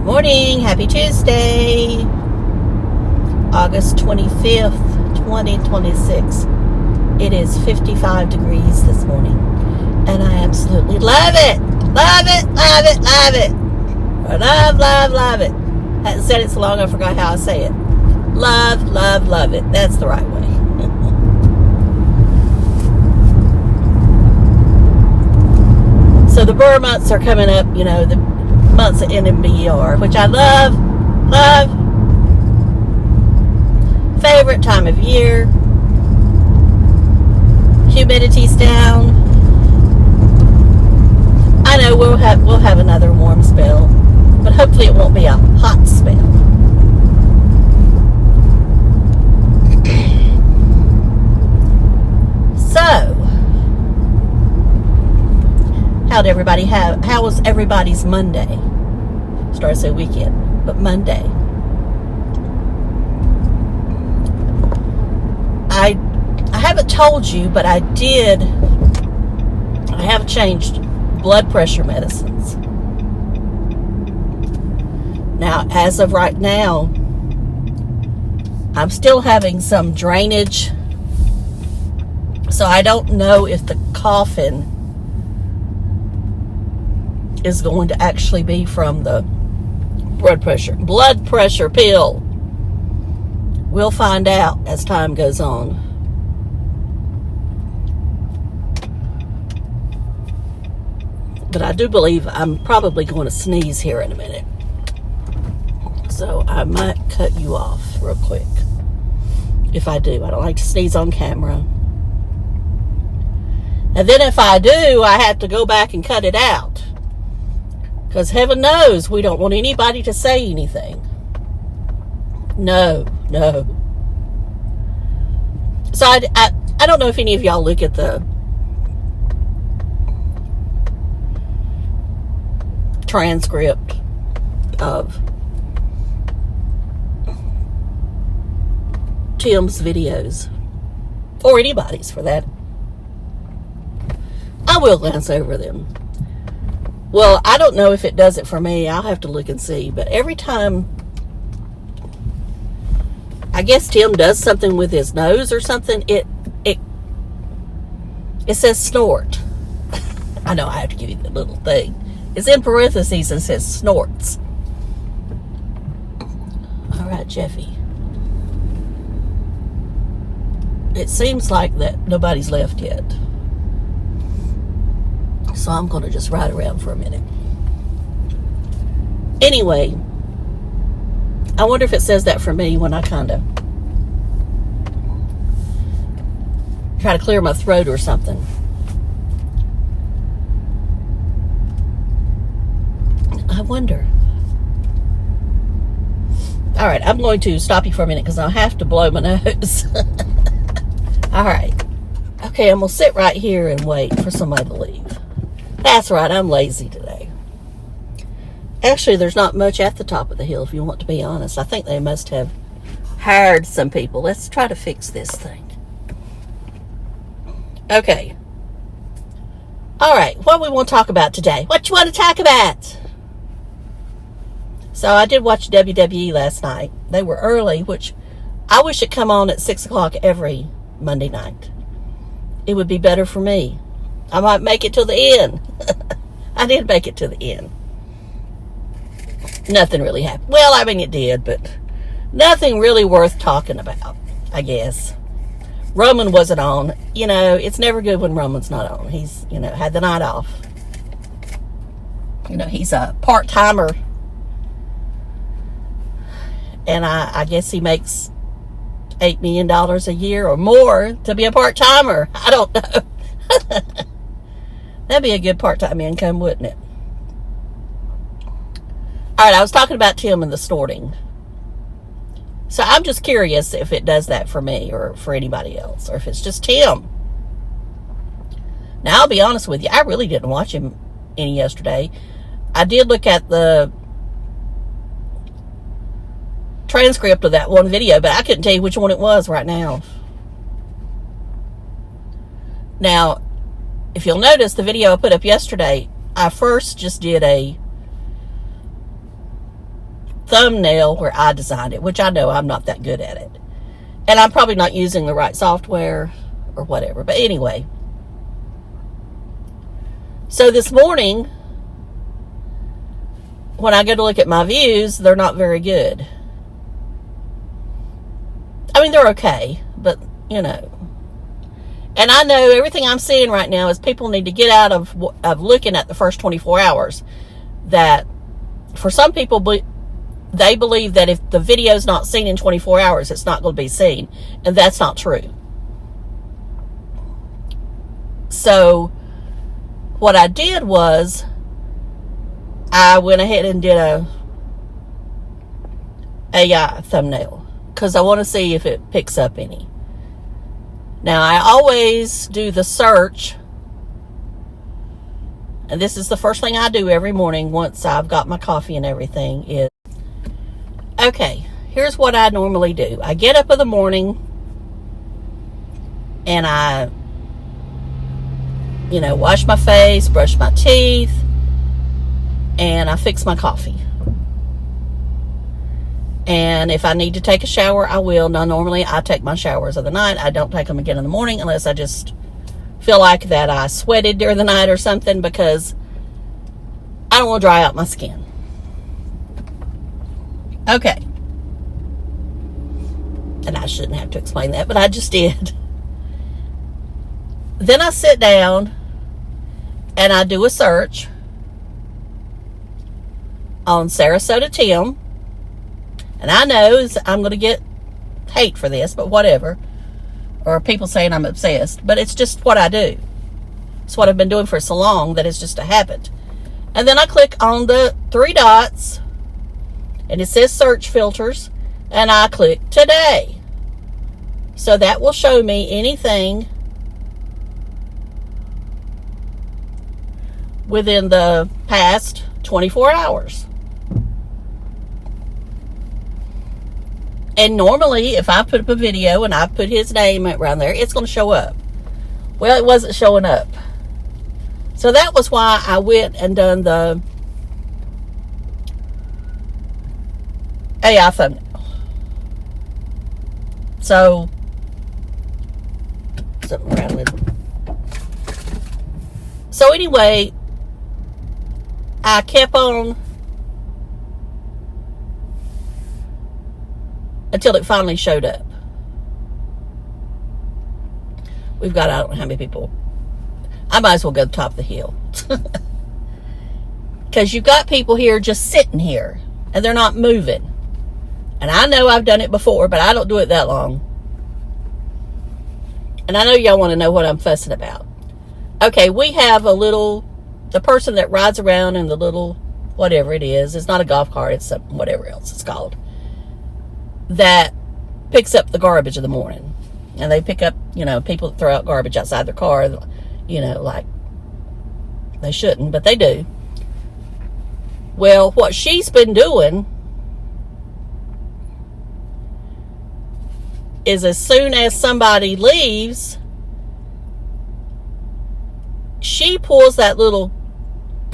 Morning, happy Tuesday, August 25th, 2026. It is 55 degrees this morning, and I absolutely love it. Love it, love it, love it. Love, love, love it. I hadn't said it so long I forgot how I say it. Love, love, love it. That's the right way. So the burr months are coming up, you know, the months of NMBR, which I love, love. Favorite time of year. Humidity's down. I know we'll have another warm spell, but hopefully it won't be a hot spell. So, how was everybody's Monday? Started to say weekend, but Monday. I haven't told you, but I have changed blood pressure medicines. Now, as of right now, I'm still having some drainage, so I don't know if the coughing is going to actually be from the blood pressure pill. We'll find out as time goes on. But I do believe I'm probably going to sneeze here in a minute. So I might cut you off real quick. If I do. I don't like to sneeze on camera. And then if I do, I have to go back and cut it out. Because heaven knows we don't want anybody to say anything. No. So I don't know if any of y'all look at the transcript of Tim's videos, or anybody's for that. I will glance over them. Well, I don't know if it does it for me. I'll have to look and see. But every time, I guess Tim does something with his nose or something, it says snort. I know I have to give you the little thing. It's in parentheses and says snorts. All right, Jeffy. It seems like that nobody's left yet. So I'm going to just ride around for a minute. Anyway, I wonder if it says that for me when I kind of try to clear my throat or something. I wonder. All right, I'm going to stop you for a minute because I'll have to blow my nose. All right. Okay, I'm going to sit right here and wait for somebody to leave. That's right, I'm lazy today. Actually, there's not much at the top of the hill, if you want to be honest. I think they must have hired some people. Let's try to fix this thing. Okay. All right, what do we want to talk about today? What you want to talk about? So I did watch WWE last night. They were early, which I wish it come on at 6 o'clock every Monday night. It would be better for me. I might make it till the end. I did make it to the end. Nothing really happened. Well, I mean, it did, but nothing really worth talking about, I guess. Roman wasn't on. You know, it's never good when Roman's not on. He's, you know, had the night off. You know, he's a part-timer. And I guess he makes $8 million a year or more to be a part-timer. I don't know. That'd be a good part-time income, wouldn't it? All right, I was talking about Tim and the snorting. So I'm just curious if it does that for me or for anybody else, or if it's just Tim. Now, I'll be honest with you. I really didn't watch him any yesterday. I did look at the transcript of that one video, but I couldn't tell you which one it was right now. Now, if you'll notice the video I put up yesterday, I first just did a thumbnail where I designed it, which I know I'm not that good at it. And I'm probably not using the right software or whatever. But anyway. So this morning, when I go to look at my views, they're not very good. I mean, they're okay, but, you know. And I know everything I'm seeing right now is people need to get out of looking at the first 24 hours. That for some people, they believe that if the video's not seen in 24 hours, it's not going to be seen. And that's not true. So what I did was I went ahead and did a AI thumbnail because I want to see if it picks up any. Now, I always do the search, and this is the first thing I do every morning once I've got my coffee and everything is, okay, here's what I normally do. I get up in the morning and I, wash my face, brush my teeth, and I fix my coffee. And if I need to take a shower, I will. Now, normally I take my showers of the night. I don't take them again in the morning unless I just feel like that I sweated during the night or something, because I don't want to dry out my skin. Okay. And I shouldn't have to explain that, but I just did. Then I sit down and I do a search on Sarasota Tim. And I know I'm going to get hate for this, but whatever. Or people saying I'm obsessed. But it's just what I do. It's what I've been doing for so long that it's just a habit. And then I click on the 3 dots. And it says search filters. And I click today. So that will show me anything within the past 24 hours. And normally, if I put up a video and I put his name around there, it's going to show up. Well, it wasn't showing up. So that was why I went and done the AI thumbnail. So, something rattling. So anyway, I kept on until it finally showed up. We've got, I don't know how many people. I might as well go to the top of the hill. Because you've got people here just sitting here. And they're not moving. And I know I've done it before, but I don't do it that long. And I know y'all want to know what I'm fussing about. Okay, we have the person that rides around in the little, whatever it is. It's not a golf cart. It's something, whatever else it's called. That picks up the garbage in the morning. And they pick up, people that throw out garbage outside their car, like they shouldn't, but they do. Well, what she's been doing is as soon as somebody leaves, she pulls that little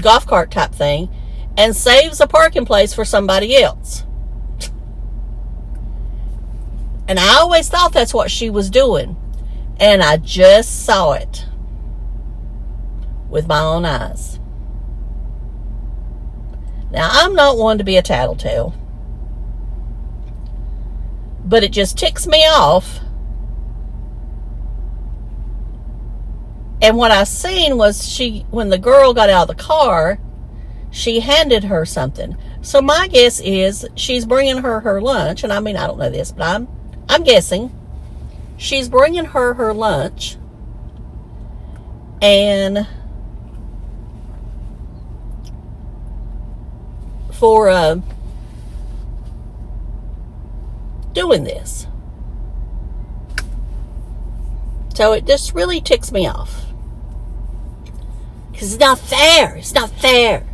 golf cart type thing and saves a parking place for somebody else. And I always thought that's what she was doing. And I just saw it with my own eyes. Now, I'm not one to be a tattletale. But it just ticks me off. And what I seen was when the girl got out of the car, she handed her something. So my guess is she's bringing her lunch. And I mean, I don't know this, but I'm guessing she's bringing her lunch, and for doing this. So it just really ticks me off. Because it's not fair. It's not fair.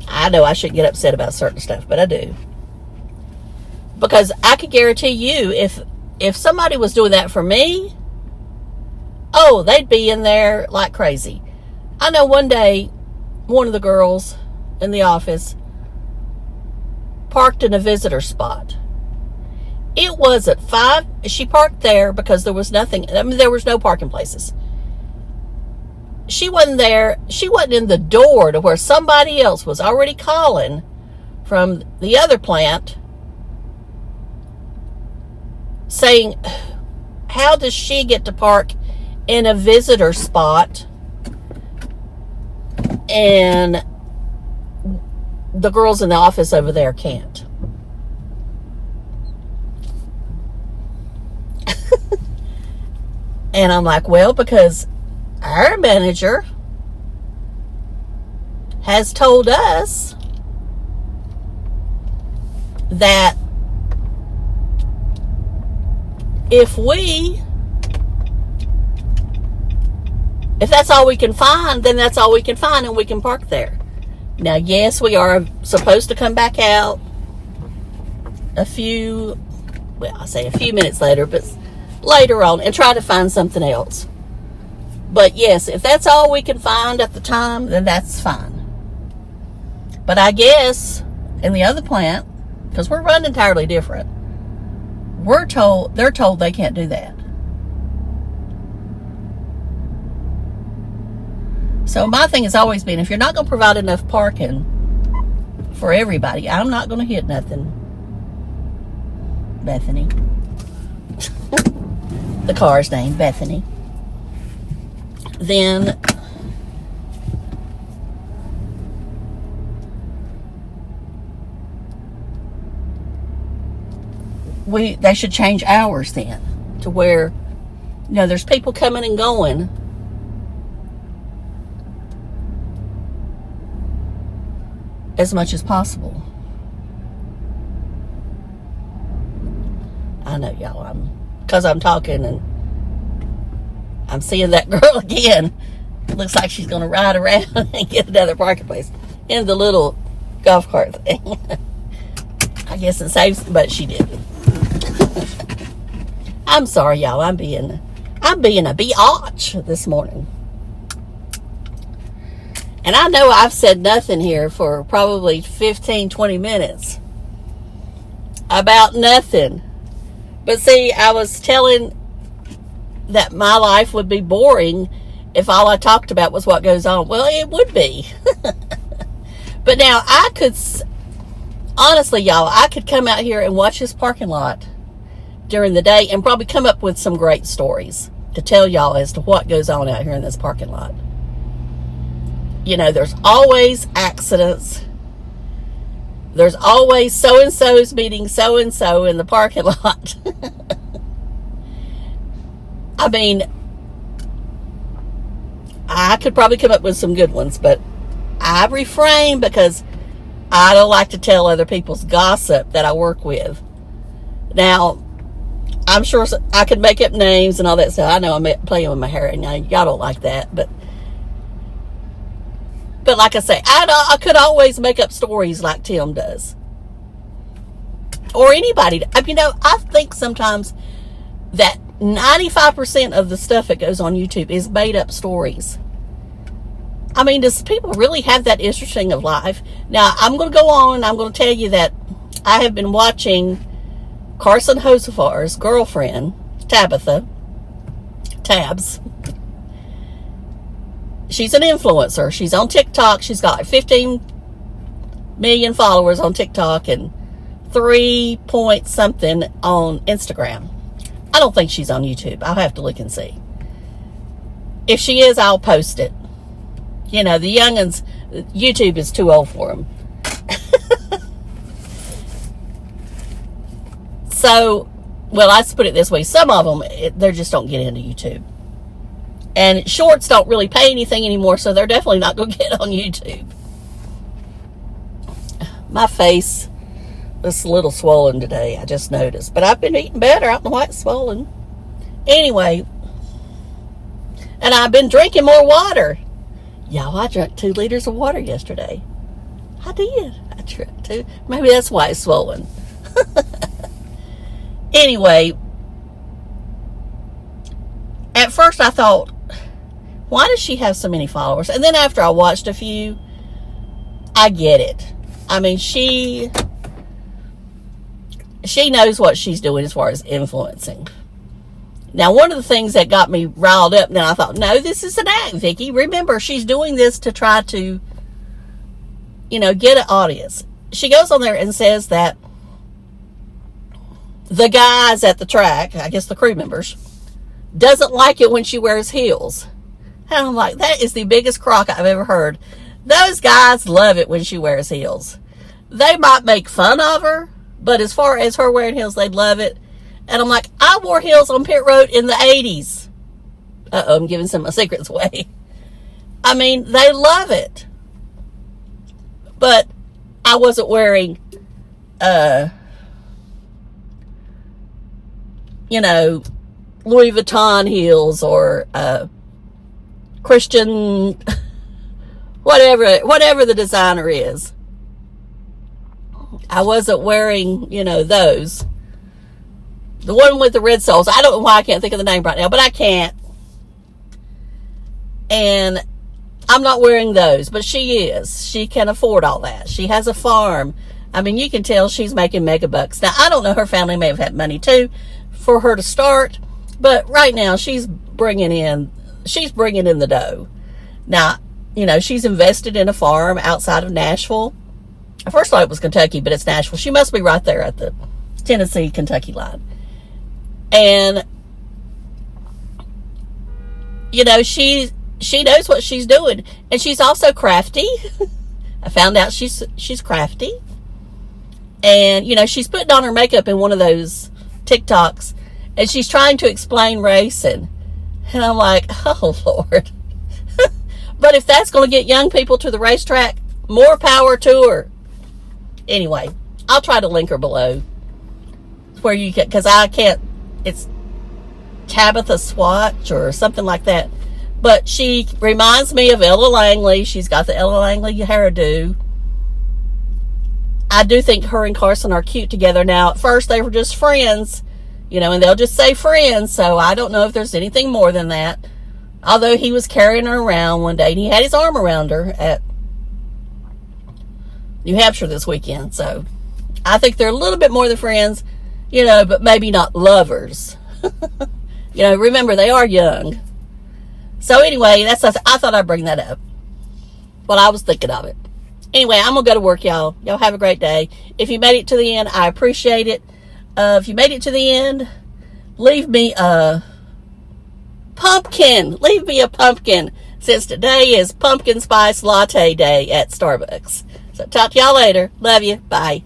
I know I shouldn't get upset about certain stuff, but I do. Because I could guarantee you, if somebody was doing that for me, they'd be in there like crazy. I know one day, one of the girls, in the office parked in a visitor spot. It was at 5. She parked there because there was nothing. I mean, there was no parking places. She wasn't there. She wasn't in the door to where somebody else was already calling from the other plant saying, how does she get to park in a visitor spot and the girls in the office over there can't? And I'm like, well, because our manager has told us that if that's all we can find, then that's all we can find and we can park there. Now, yes, we are supposed to come back out a few minutes later, but later on and try to find something else. But yes, if that's all we can find at the time, then that's fine. But I guess in the other plant, because we're run entirely different, they're told they can't do that. So my thing has always been, if you're not going to provide enough parking for everybody, I'm not going to hit nothing. Bethany. The car's name, Bethany. Then they should change hours then to where, there's people coming and going as much as possible. I know, y'all, because I'm talking and I'm seeing that girl again. It looks like she's going to ride around and get another parking place in the little golf cart thing. I guess it saves, but she didn't. I'm sorry, y'all. I'm being a biatch this morning. And I know I've said nothing here for probably 15, 20 minutes about nothing. But see, I was telling that my life would be boring if all I talked about was what goes on. Well, it would be. But now honestly, y'all, I could come out here and watch this parking lot during the day and probably come up with some great stories to tell y'all as to what goes on out here in this parking lot. There's always accidents. There's always so-and-so's meeting so-and-so in the parking lot. I mean, I could probably come up with some good ones, but I refrain because I don't like to tell other people's gossip that I work with. Now, I'm sure I could make up names and all that stuff. I know I'm playing with my hair right now. Y'all don't like that, but like I say, I could always make up stories like Tim does. Or anybody. I think sometimes that 95% of the stuff that goes on YouTube is made up stories. I mean, does people really have that interesting of life? Now, I'm going to go on and I'm going to tell you that I have been watching Carson Hosefar's girlfriend, Tabitha, Tabs. She's an influencer. She's on TikTok. She's got like 15 million followers on TikTok and 3 point something on Instagram. I don't think she's on YouTube. I'll have to look and see. If she is, I'll post it. The youngins, YouTube is too old for them. So, well, let's put it this way. Some of them, they just don't get into YouTube. And shorts don't really pay anything anymore, so they're definitely not going to get on YouTube. My face is a little swollen today, I just noticed. But I've been eating better. I don't know why it's swollen. Anyway, and I've been drinking more water. Y'all, I drank 2 liters of water yesterday. I did. I drank 2. Maybe that's why it's swollen. Anyway, at first I thought, why does she have so many followers? And then after I watched a few, I get it. I mean, she knows what she's doing as far as influencing. Now, one of the things that got me riled up, now I thought, no, this is an act, Vicky. Remember, she's doing this to try to, get an audience. She goes on there and says that the guys at the track, I guess the crew members, doesn't like it when she wears heels. And I'm like, that is the biggest crock I've ever heard. Those guys love it when she wears heels. They might make fun of her, but as far as her wearing heels, they love it. And I'm like, I wore heels on pit road in the 80s. Uh-oh, I'm giving some of my secrets away. I mean, they love it. But I wasn't wearing, Louis Vuitton heels or Christian, whatever the designer is. I wasn't wearing, those. The one with the red soles. I don't know why I can't think of the name right now, but I can't. And I'm not wearing those, but she is. She can afford all that. She has a farm. I mean, you can tell she's making mega bucks. Now, I don't know, her family may have had money too for her to start, but right now she's bringing in the dough. Now, she's invested in a farm outside of Nashville. I first thought it was Kentucky, but it's Nashville. She must be right there at the Tennessee-Kentucky line. And, she knows what she's doing. And she's also crafty. I found out she's crafty. And, she's putting on her makeup in one of those TikToks. And she's trying to explain racing. And I'm like, oh, Lord. But if that's going to get young people to the racetrack, more power to her. Anyway, I'll try to link her below. Where you can, because I can't, it's Tabitha Swatch or something like that. But she reminds me of Ella Langley. She's got the Ella Langley hairdo. I do think her and Carson are cute together. Now, at first they were just friends, and they'll just say friends. So I don't know if there's anything more than that. Although he was carrying her around one day and he had his arm around her at New Hampshire this weekend. So I think they're a little bit more than friends, but maybe not lovers. Remember, they are young. So anyway, I thought I'd bring that up. Well, I was thinking of it. Anyway, I'm going to go to work, y'all. Y'all have a great day. If you made it to the end, I appreciate it. If you made it to the end, leave me a pumpkin. Leave me a pumpkin, since today is pumpkin spice latte day at Starbucks. So talk to y'all later. Love you. Bye.